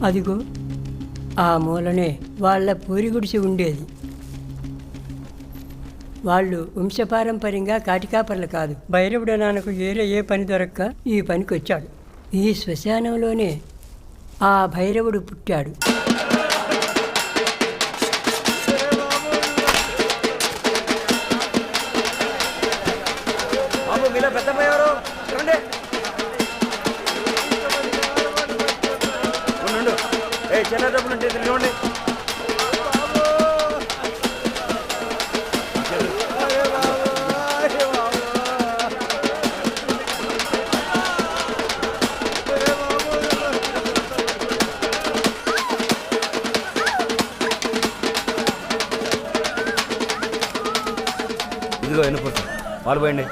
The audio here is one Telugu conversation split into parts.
అదిగో ఆ మూలనే వాళ్ళ పూరిగుడిసి ఉండేది. వాళ్ళు వంశపారంపర్యంగా కాటికాపర్లు కాదు. భైరవుడు నాన్నకు వేరే ఏ పని దొరక్క ఈ పనికి వచ్చాడు. ఈ శ్మశానంలోనే ఆ భైరవుడు పుట్టాడు. చిన్న డబ్బులు ఉంటే తిరగండి. ఇదిగో ఎన్నుకోసం వాళ్ళు పోయండి.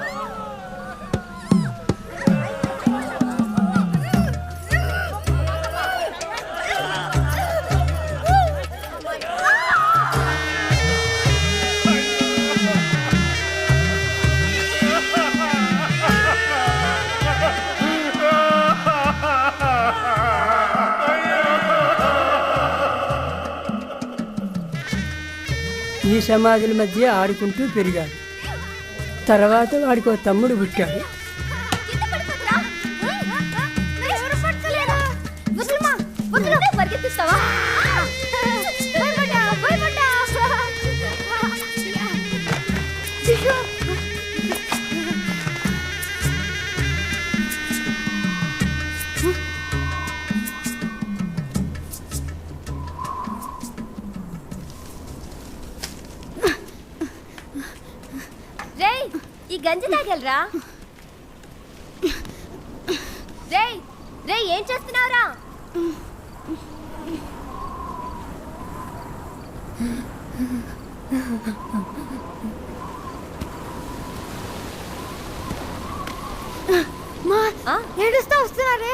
ఈ సమాధుల మధ్య ఆడుకుంటూ పెరిగాడు. తర్వాత వాడికి తమ్ముడు పుట్టాడు. ఈ గంజి తాగలరా? రే రే ఏం చేస్తున్నావురా? ఏడుస్తా వస్తున్నారే,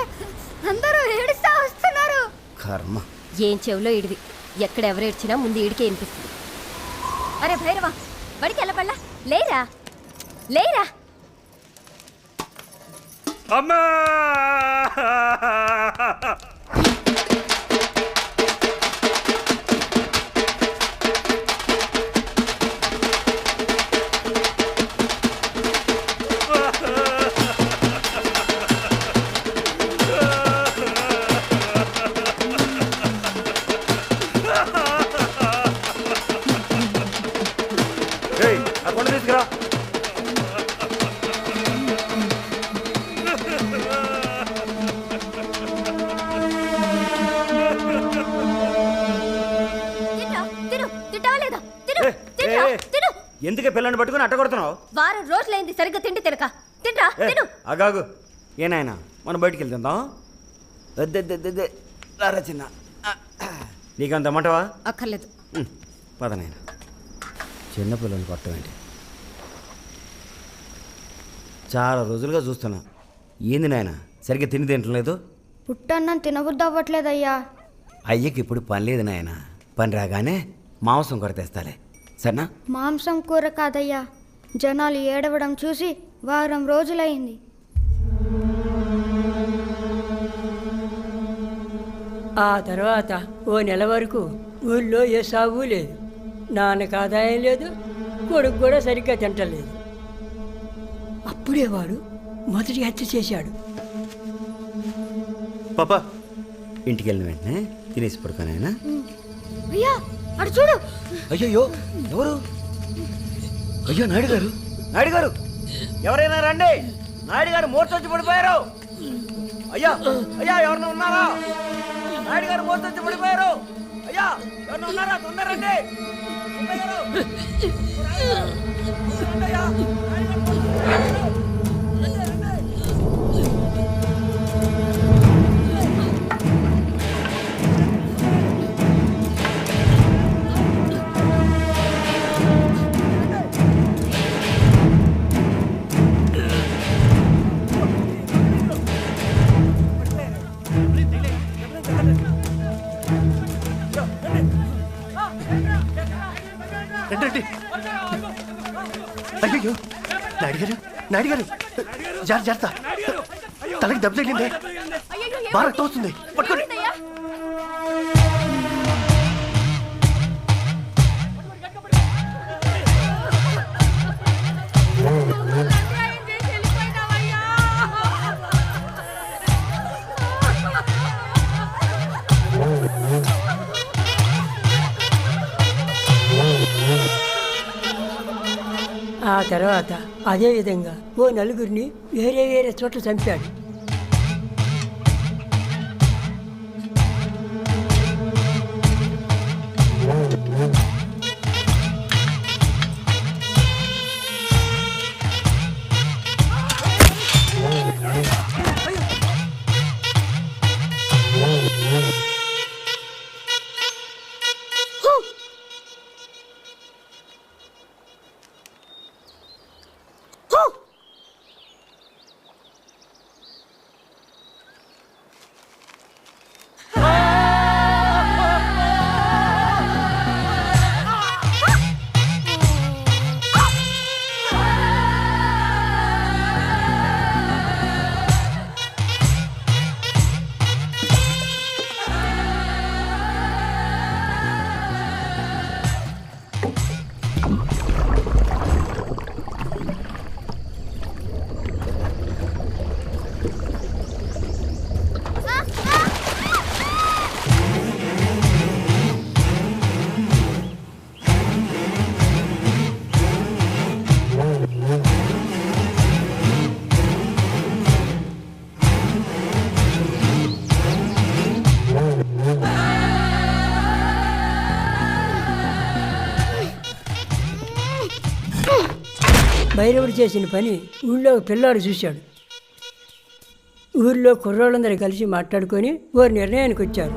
అందరూ ఏడుస్తా వస్తున్నారు. కర్మ. ఏం చెవులో ఇడివి, ఎక్కడ ఎవరు ఏడ్చినా ముందు ఈడికే వినిపిస్తుంది. అరే భైరవా, బడికి వెళ్ళబల్లా, లేరా లేరా. అమ్మా తీసుకురా. ఎందుకే పిల్లని పట్టుకుని అట్టగొడుతున్నావు? వారం రోజులైంది సరిగ్గా తిండి తినక. తింటా తిను. అగాగు ఏనాయనా, మనం బయటికి వెళ్తుందాం. రారా చిన్న, నీకంత మంటవా? అక్కర్లేదు. పదనాయన, చిన్నపిల్లల్ని పట్టమేంటి? చాలా రోజులుగా చూస్తున్నా. ఏంది నాయన సరిగ్గా తిని తింటలేదు? పుట్టన్నం తినబుద్ధి అవ్వట్లేదయ్యా. అయ్యకి ఇప్పుడు పని లేదు నాయన. పని రాగానే మాంసం కూర తెస్తాలే, సరేనా? మాంసం కూర కాదయ్యా, జనాలు ఏడవడం చూసి వారం రోజులైంది. ఆ తర్వాత ఓ నెల వరకు ఊళ్ళో ఏ సాగు లేదు. నాన్నకు ఆదాయం లేదు, కొడుకు కూడా సరిగ్గా తింటలేదు. అప్పుడే వాడు మొదటి హత్య చేశాడు. పాపా, ఇంటికి వెళ్ళిన వెంటనే తినేసి పడుకోనాయనా. అయ్యా అటు చూడు. అయ్యో ఎవరు? అయ్యో నాయుడు గారు, నాయుడు గారు, ఎవరైనా రండి. నాయుడు గారు మూర్చొచ్చి పడిపోయారు. అయ్యా అయ్యా, ఎవరైనా ఉన్నారా? నాయుడు గారు మూర్చొచ్చి పడిపోయారు. అయ్యా ఎవరైనా ఉన్నారా? తొందరండి. అయ్యో నాయుడు గారు, నాయుడు గారు, జాగ్రత్త, తలకి దెబ్బ తగిలిందే, బాగా రక్తం వస్తుంది, పట్టుకోండి. ఆ తర్వాత అదే విధంగా ఓ నలుగురిని వేరే వేరే చోట్ల చంపాడు. భైరవుడు చేసిన పని ఊళ్ళో ఒక పిల్లాడు చూశాడు. ఊళ్ళో కుర్రోళ్ళందరూ కలిసి మాట్లాడుకొని ఓ నిర్ణయానికి వచ్చారు.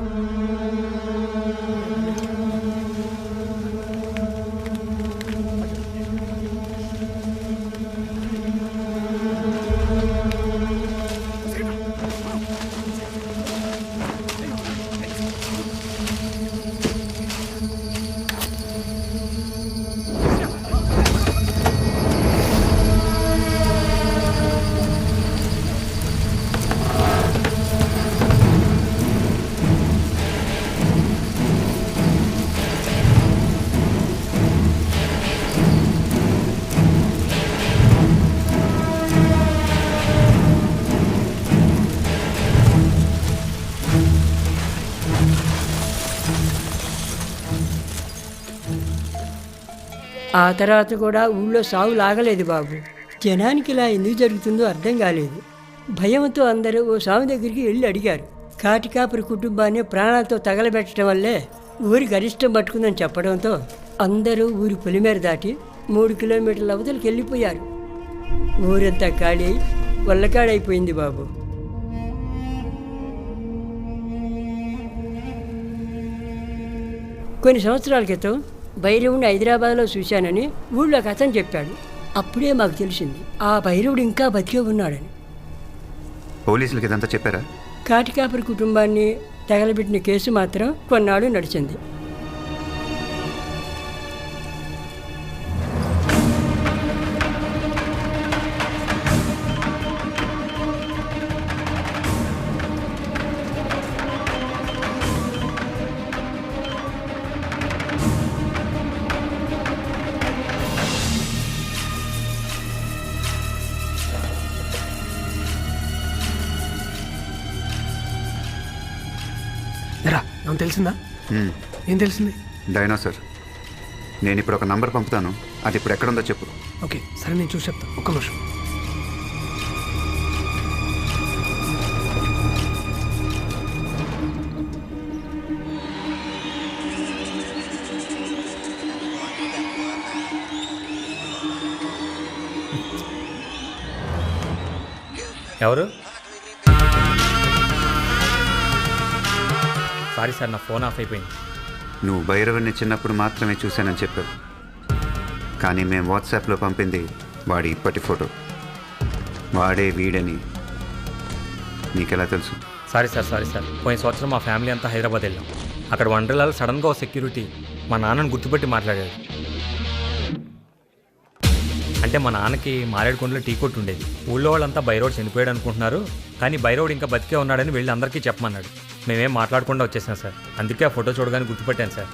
ఆ తర్వాత కూడా ఊళ్ళో సాగు లాగలేదు బాబు. జనానికి ఇలా ఎందుకు జరుగుతుందో అర్థం కాలేదు. భయంతో అందరూ ఓ స్వామి దగ్గరికి వెళ్ళి అడిగారు. కాటికాపురి కుటుంబాన్ని ప్రాణాలతో తగలబెట్టడం వల్లే ఊరికి అరిష్టం పట్టుకుందని చెప్పడంతో అందరూ ఊరి పొలిమేర దాటి 3 కిలోమీటర్ల అవతలకి వెళ్ళిపోయారు. ఊరంతా ఖాళీ అయి వల్లకాడైపోయింది బాబు. కొన్ని సంవత్సరాల క్రితం భైరవుడిని హైదరాబాద్లో చూశానని ఊళ్ళోకి అతను చెప్పాడు. అప్పుడే మాకు తెలిసింది ఆ భైరవుడు ఇంకా బతికే ఉన్నాడని. పోలీసులకి ఇదంతా చెప్పారా? కాటికాపురి కుటుంబాన్ని తగలబెట్టిన కేసు మాత్రం కొన్నాళ్ళు నడిచింది. నాకు తెలిసిందా? ఏం తెలిసింది? డైనోసార్. నేను ఇప్పుడు ఒక నంబర్ పంపుతాను, అది ఇప్పుడు ఎక్కడుందో చెప్పు. ఓకే సరే, నేను చూసి చెప్తాను. ఒక్క నిమిషం. ఎవరు? సారీ సార్, నా ఫోన్ ఆఫ్ అయిపోయింది. నువ్వు భైరవుని చిన్నప్పుడు మాత్రమే చూశానని చెప్పావు, కానీ మేము వాట్సాప్లో పంపింది వాడి ఇప్పటి ఫోటో. వాడే వీడని నీకెలా తెలుసు? Sorry sir. పోయిన సంవత్సరం మా ఫ్యామిలీ అంతా హైదరాబాద్ వెళ్ళాం. అక్కడ వండర్లాలో సడన్గా ఓ సెక్యూరిటీ మా నాన్నని గుర్తుపెట్టి మాట్లాడాడు. అంటే మా నాన్నకి మారేడుకొండలో టీ కొట్టు ఉండేది. ఊళ్ళో వాళ్ళంతా భైరవుడు చనిపోయాడు అనుకుంటున్నారు, కానీ భైరవుడు ఇంకా బతికే ఉన్నాడని వెళ్ళి అందరికీ చెప్పమన్నాడు. మేమేం మాట్లాడకుండా వచ్చేసాం సార్. అందుకే ఆ ఫోటో చూడగానే గుర్తుపెట్టాను సార్.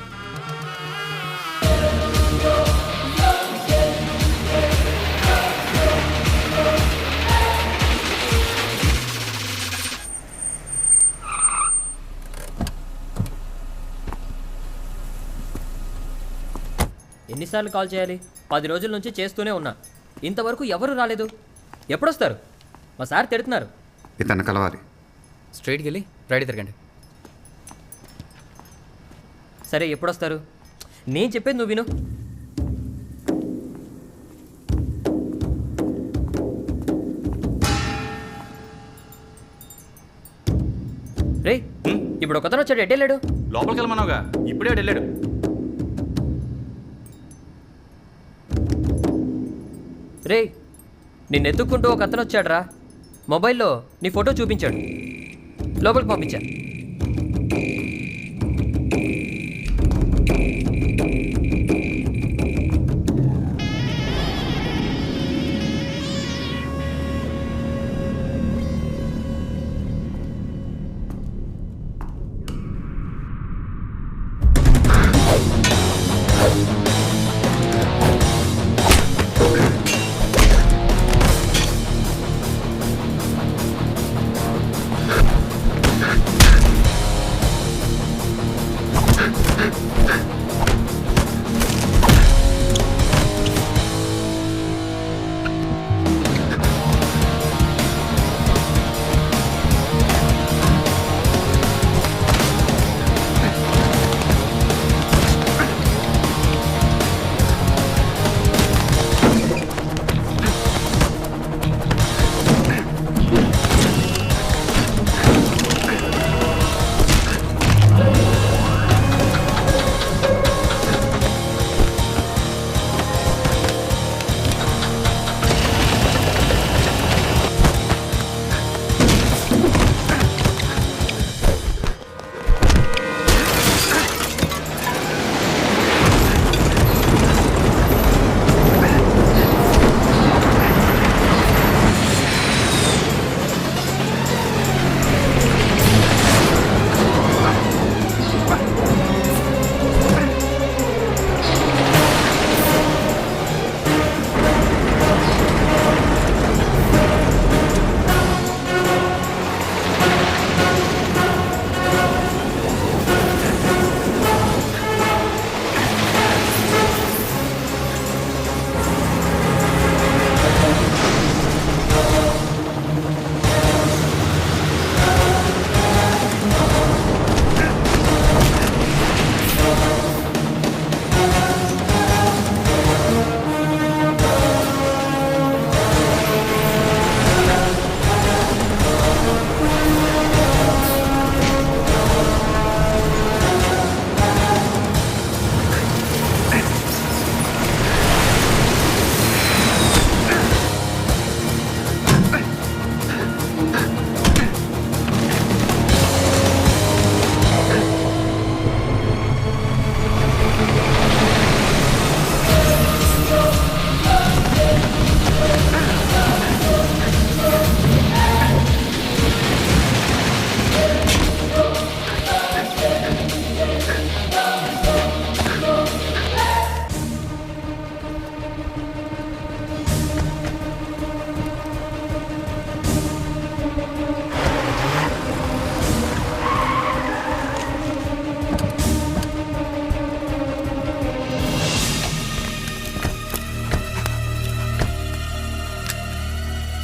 ఎన్నిసార్లు కాల్ చేయాలి? 10 రోజుల నుంచి చేస్తూనే ఉన్నా. ఇంతవరకు ఎవరు రాలేదు. ఎప్పుడొస్తారు? మా సార్ తిడుతున్నారు. ఇతను కలవాలి. స్ట్రైట్కి వెళ్ళి రైట్ తిరగండి. సరే ఎప్పుడొస్తారు? నేను చెప్పేది నువ్వు విను. రే ఇప్పుడు ఒకతను వచ్చాడు, ఎట్టెళ్ళాడు? లోపలికి వెళ్ళమన్నావుగా, ఇప్పుడే వెళ్ళాడు. రే నిన్ను ఎత్తుక్కుంటూ ఒక అతను వచ్చాడు రా. మొబైల్లో నీ ఫోటో చూపించాడు. లోపలికి పంపించా.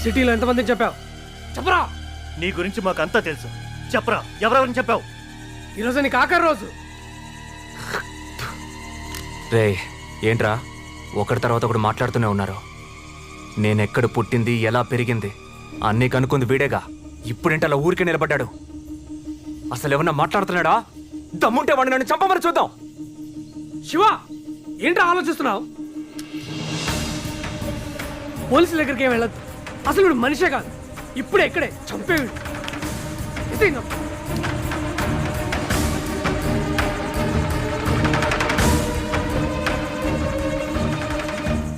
సిటీలో ఎంతమందికి చెప్పావు? చెప్పరా. నీ గురించి మాకంతా తెలుసు. చెప్పరా, ఎవరెవరిని చెప్పావు? ఈరోజు నీకు ఆఖరి రోజు. రే ఏంట్రా ఒకటి తర్వాత ఒకటి మాట్లాడుతూనే ఉన్నారు. నేనెక్కడ పుట్టింది, ఎలా పెరిగింది అన్నీ కనుక్కుంది వీడేగా. ఇప్పుడేంటి అలా ఊరికే నిలబడ్డాడు? అసలు ఏమన్నా మాట్లాడుతున్నాడా? దమ్ముంటే వాడిని నన్ను చంపమని చూద్దాం. శివ ఏంట్రా ఆలోచిస్తున్నావు? పోలీసుల దగ్గరికి ఏం వెళ్ళదు. అసలు వీడు మనిషే కాదు. ఇప్పుడే ఎక్కడే చంపేవి.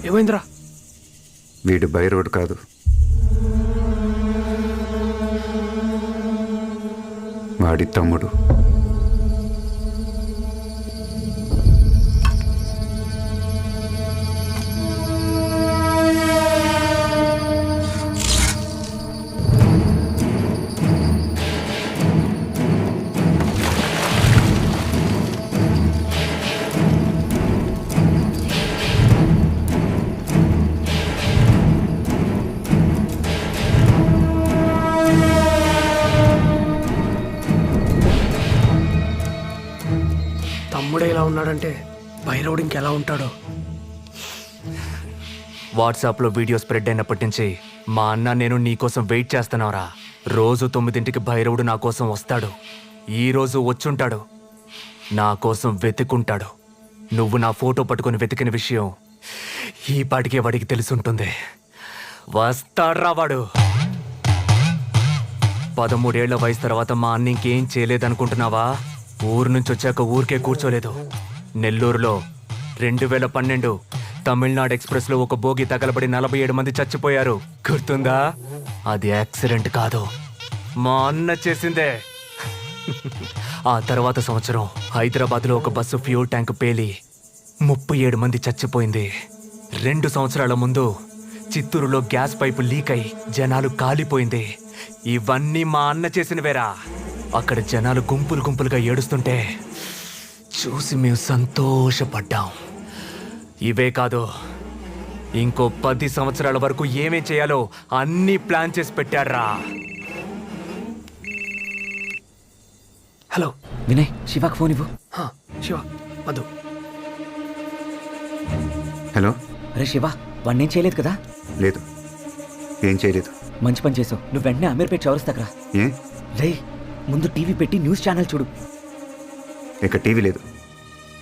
ఏమైందిరా? వీడు బై రోడ్ కాదు, వాడి తమ్ముడు. తమ్ముడే ఇలా ఉన్నాడంటే భైరవుడు ఇంకెలా ఉంటాడో. వాట్సాప్లో వీడియో స్ప్రెడ్ అయినప్పటి నుంచి మా అన్న నేను నీకోసం వెయిట్ చేస్తున్నావురా. రోజు 9ంటికి భైరవుడు నా కోసం వస్తాడు. ఈ రోజు వచ్చుంటాడు. నా కోసం వెతుకుంటాడు. నువ్వు నా ఫోటో పట్టుకొని వెతికిన విషయం ఈ పాటికే వాడికి తెలుసుంటుంది. వస్తాడ్రా వాడు. 13 ఏళ్ల వయసు తర్వాత మా అన్న ఇంకేం చేయలేదనుకుంటున్నావా? ఊరు నుంచి వచ్చాక ఊరికే కూర్చోలేదు. నెల్లూరులో 2012 తమిళనాడు ఎక్స్ప్రెస్లో ఒక బోగి తగలబడి 47 మంది చచ్చిపోయారు. గుర్తుందా? అది యాక్సిడెంట్ కాదు, మా అన్న చేసిందే. ఆ తర్వాత సంవత్సరం హైదరాబాద్లో ఒక బస్సు ఫ్యూల్ ట్యాంక్ పేలి 37 మంది చచ్చిపోయింది. 2 సంవత్సరాల ముందు చిత్తూరులో గ్యాస్ పైపు లీక్ అయి జనాలు కాలిపోయింది. ఇవన్నీ మా అన్న చేసినవేరా. అక్కడ జనాలు గుంపులు గుంపులుగా ఏడుస్తుంటే చూసి మేము సంతోషపడ్డాం. ఇవే కాదు, ఇంకో 10 సంవత్సరాల వరకు ఏమేం చేయాలో అన్నీ ప్లాన్ చేసి పెట్టాడ్రా. హలో వినయ్, శివాకి ఫోన్ ఇవ్వు. శివ వద్దు. హలో. అరే శివ, వాడినేం చేయలేదు కదా? లేదు, ఏం చేయలేదు. మంచి పని చేసావు. నువ్వు వెంటనే అమీర్పేట చౌరస్తాకరా. ఏ? రే, ముందు టీవీ పెట్టి న్యూస్ ఛానల్ చూడు. ఇక్కడ టీవీ లేదు.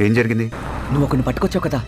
ఏం జరిగింది? నువ్వు ఒకరిని పట్టుకొచ్చావు కదా,